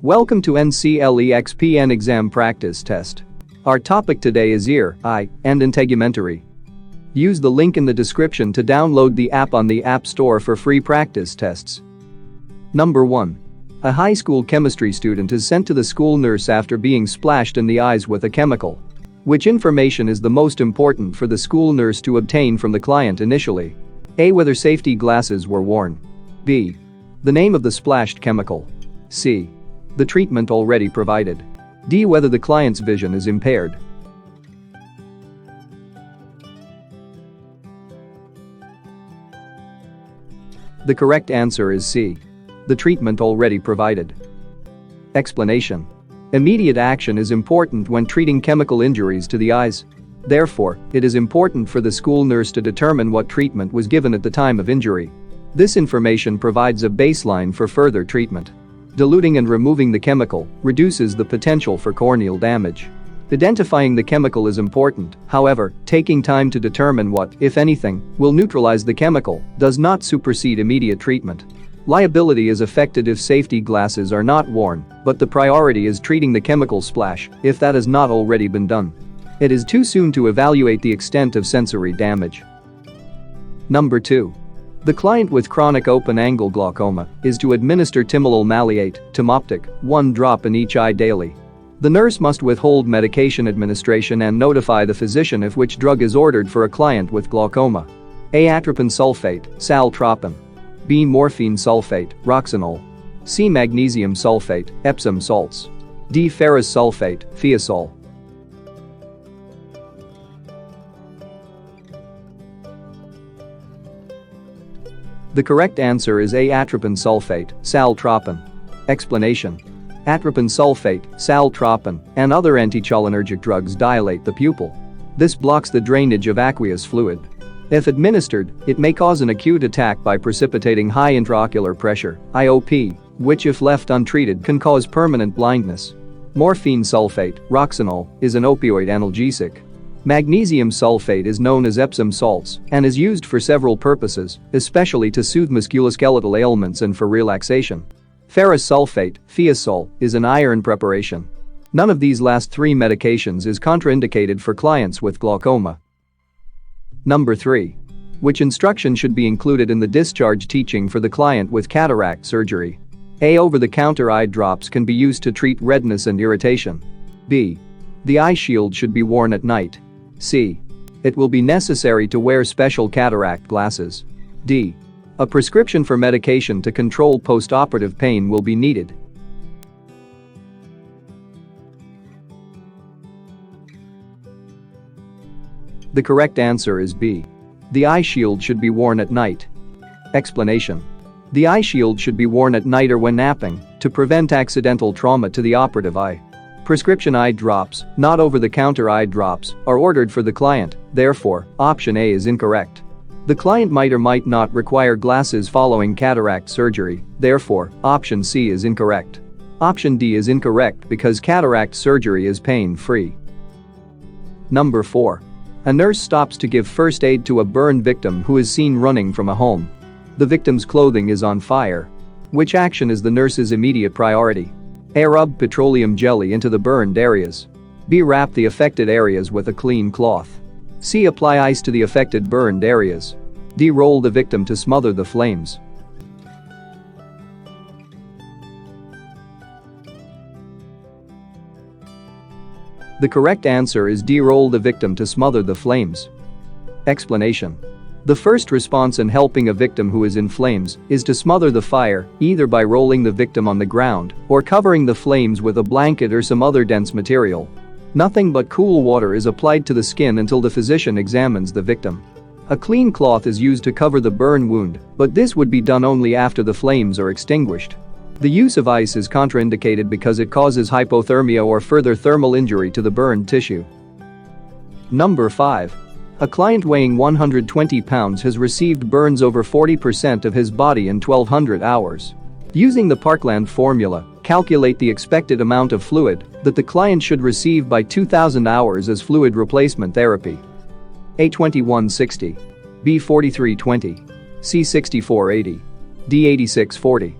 Welcome to NCLEX PN exam practice test. Our topic today is ear, eye, and integumentary. Use the link in the description to download the app on the App Store for free practice tests. Number 1. A high school chemistry student is sent to the school nurse after being splashed in the eyes with a chemical. Which information is the most important for the school nurse to obtain from the client initially? A. Whether safety glasses were worn. B. The name of the splashed chemical. C. The treatment already provided. D. Whether the client's vision is impaired. The correct answer is C. The treatment already provided. Explanation. Immediate action is important when treating chemical injuries to the eyes. Therefore, it is important for the school nurse to determine what treatment was given at the time of injury. This information provides a baseline for further treatment. Diluting and removing the chemical reduces the potential for corneal damage. Identifying the chemical is important, however, taking time to determine what, if anything, will neutralize the chemical does not supersede immediate treatment. Liability is affected if safety glasses are not worn, but the priority is treating the chemical splash if that has not already been done. It is too soon to evaluate the extent of sensory damage. Number 2. The client with chronic open-angle glaucoma is to administer timolol maleate, Timoptic, 1 drop in each eye daily. The nurse must withhold medication administration and notify the physician if which drug is ordered for a client with glaucoma. A. Atropine sulfate, saltropin. B. Morphine sulfate, Roxanol. C. Magnesium sulfate, Epsom salts. D. Ferrous sulfate, Thiazole. The correct answer is A. Atropine sulfate, saltropin. Explanation. Atropine sulfate, saltropin, and other anticholinergic drugs dilate the pupil. This blocks the drainage of aqueous fluid. If administered, it may cause an acute attack by precipitating high intraocular pressure, IOP, which if left untreated can cause permanent blindness. Morphine sulfate, Roxanol, is an opioid analgesic. Magnesium sulfate is known as Epsom salts and is used for several purposes, especially to soothe musculoskeletal ailments and for relaxation. Ferrous sulfate, Thiazole, is an iron preparation. None of these last 3 medications is contraindicated for clients with glaucoma. Number 3. Which instruction should be included in the discharge teaching for the client with cataract surgery? A. Over-the-counter eye drops can be used to treat redness and irritation. B. The eye shield should be worn at night. C. It will be necessary to wear special cataract glasses. D. A prescription for medication to control post-operative pain will be needed. The correct answer is B. The eye shield should be worn at night. Explanation. The eye shield should be worn at night or when napping to prevent accidental trauma to the operative eye. Prescription eye drops, not over-the-counter eye drops, are ordered for the client, therefore, option A is incorrect. The client might or might not require glasses following cataract surgery, therefore, option C is incorrect. Option D is incorrect because cataract surgery is pain-free. Number 4. A nurse stops to give first aid to a burn victim who is seen running from a home. The victim's clothing is on fire. Which action is the nurse's immediate priority? A. Rub petroleum jelly into the burned areas. B. Wrap the affected areas with a clean cloth. C. Apply ice to the affected burned areas. D. Roll the victim to smother the flames. The correct answer is D. Roll the victim to smother the flames. Explanation. The first response in helping a victim who is in flames is to smother the fire, either by rolling the victim on the ground or covering the flames with a blanket or some other dense material. Nothing but cool water is applied to the skin until the physician examines the victim. A clean cloth is used to cover the burn wound, but this would be done only after the flames are extinguished. The use of ice is contraindicated because it causes hypothermia or further thermal injury to the burned tissue. Number 5. A client weighing 120 pounds has received burns over 40% of his body in 1200 hours. Using the Parkland formula, calculate the expected amount of fluid that the client should receive by 2000 hours as fluid replacement therapy. A. 2160. B. 4320. C. 6480. D. 8640.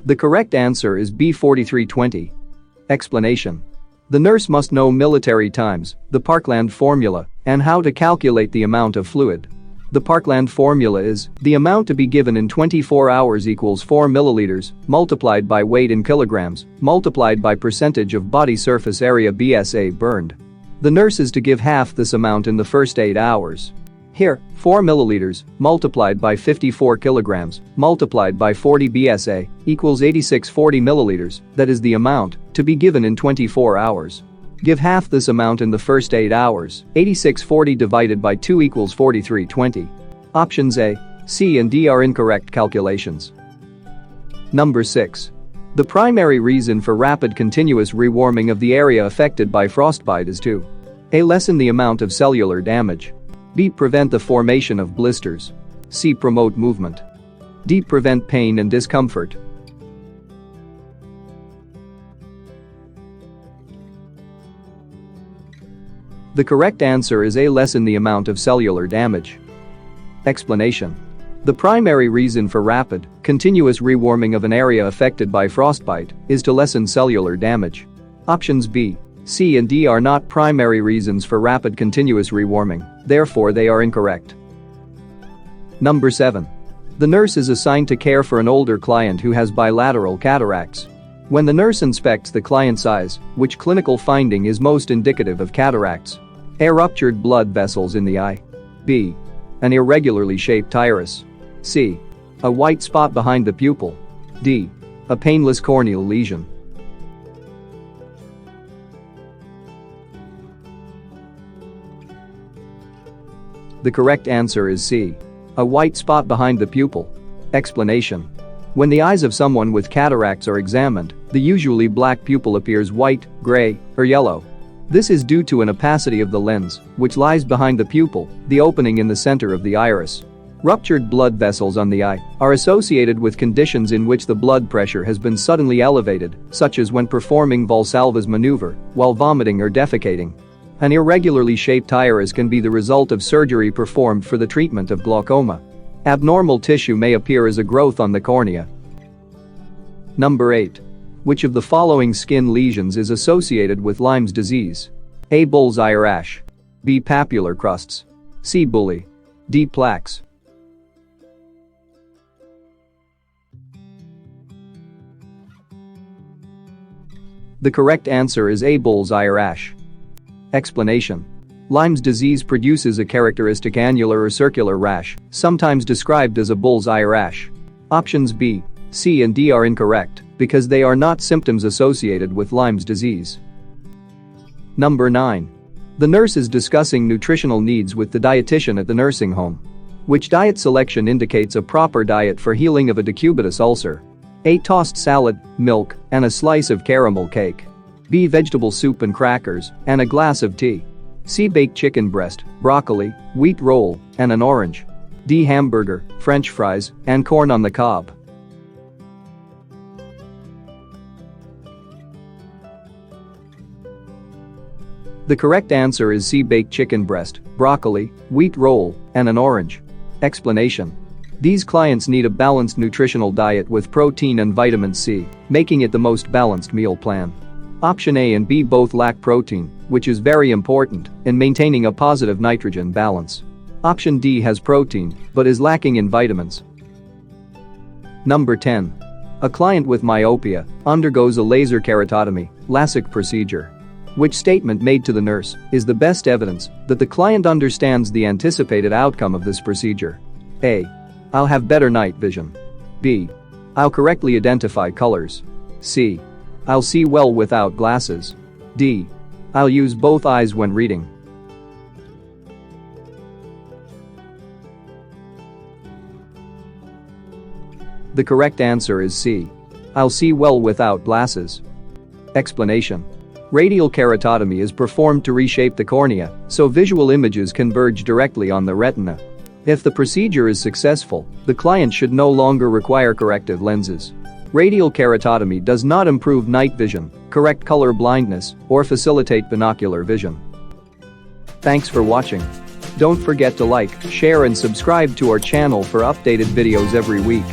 The correct answer is B 4320. Explanation. The nurse must know military times, the Parkland formula, and how to calculate the amount of fluid. The Parkland formula is the amount to be given in 24 hours equals 4 milliliters multiplied by weight in kilograms multiplied by percentage of body surface area BSA burned. The nurse is to give half this amount in the first 8 hours. Here, 4 milliliters multiplied by 54 kilograms multiplied by 40 BSA equals 8640 milliliters, that is the amount to be given in 24 hours. Give half this amount in the first 8 hours, 8640 divided by 2 equals 4320. Options A, C and D are incorrect calculations. Number 6. The primary reason for rapid continuous rewarming of the area affected by frostbite is to A. Lessen the amount of cellular damage. B. Prevent the formation of blisters. C. Promote movement. D. Prevent pain and discomfort. The correct answer is A. Lessen the amount of cellular damage. Explanation. The primary reason for rapid, continuous rewarming of an area affected by frostbite is to lessen cellular damage. Options B, C and D are not primary reasons for rapid continuous rewarming, therefore they are incorrect. Number 7. The nurse is assigned to care for an older client who has bilateral cataracts. When the nurse inspects the client's eyes, which clinical finding is most indicative of cataracts? A. Ruptured blood vessels in the eye. B. An irregularly shaped iris. C. A white spot behind the pupil. D. A painless corneal lesion. The correct answer is C. A white spot behind the pupil. Explanation. When the eyes of someone with cataracts are examined, the usually black pupil appears white, gray, or yellow. This is due to an opacity of the lens, which lies behind the pupil, the opening in the center of the iris. Ruptured blood vessels on the eye are associated with conditions in which the blood pressure has been suddenly elevated, such as when performing Valsalva's maneuver, while vomiting or defecating. An irregularly shaped iris can be the result of surgery performed for the treatment of glaucoma. Abnormal tissue may appear as a growth on the cornea. Number 8. Which of the following skin lesions is associated with Lyme's disease? A. Bullseye rash. B. Papular crusts. C. Bully. D. Plaques. The correct answer is A. Bullseye rash. Explanation. Lyme's disease produces a characteristic annular or circular rash, sometimes described as a bullseye rash. Options B, C and D are incorrect because they are not symptoms associated with Lyme's disease. Number 9. The nurse is discussing nutritional needs with the dietitian at the nursing home. Which diet selection indicates a proper diet for healing of a decubitus ulcer? A. Tossed salad, milk, and a slice of caramel cake. B. Vegetable soup and crackers, and a glass of tea. C. Baked chicken breast, broccoli, wheat roll, and an orange. D. Hamburger, French fries, and corn on the cob. The correct answer is C. Baked chicken breast, broccoli, wheat roll, and an orange. Explanation. These clients need a balanced nutritional diet with protein and vitamin C, making it the most balanced meal plan. Option A and B both lack protein, which is very important in maintaining a positive nitrogen balance. Option D has protein, but is lacking in vitamins. Number 10. A client with myopia undergoes a laser keratotomy, LASIK procedure. Which statement made to the nurse is the best evidence that the client understands the anticipated outcome of this procedure? A. I'll have better night vision. B. I'll correctly identify colors. C. I'll see well without glasses. D. I'll use both eyes when reading. The correct answer is C. I'll see well without glasses. Explanation. Radial keratotomy is performed to reshape the cornea so visual images converge directly on the retina. If the procedure is successful, the client should no longer require corrective lenses. Radial keratotomy does not improve night vision, correct color blindness, or facilitate binocular vision. Thanks for watching. Don't forget to like, share and subscribe to our channel for updated videos every week.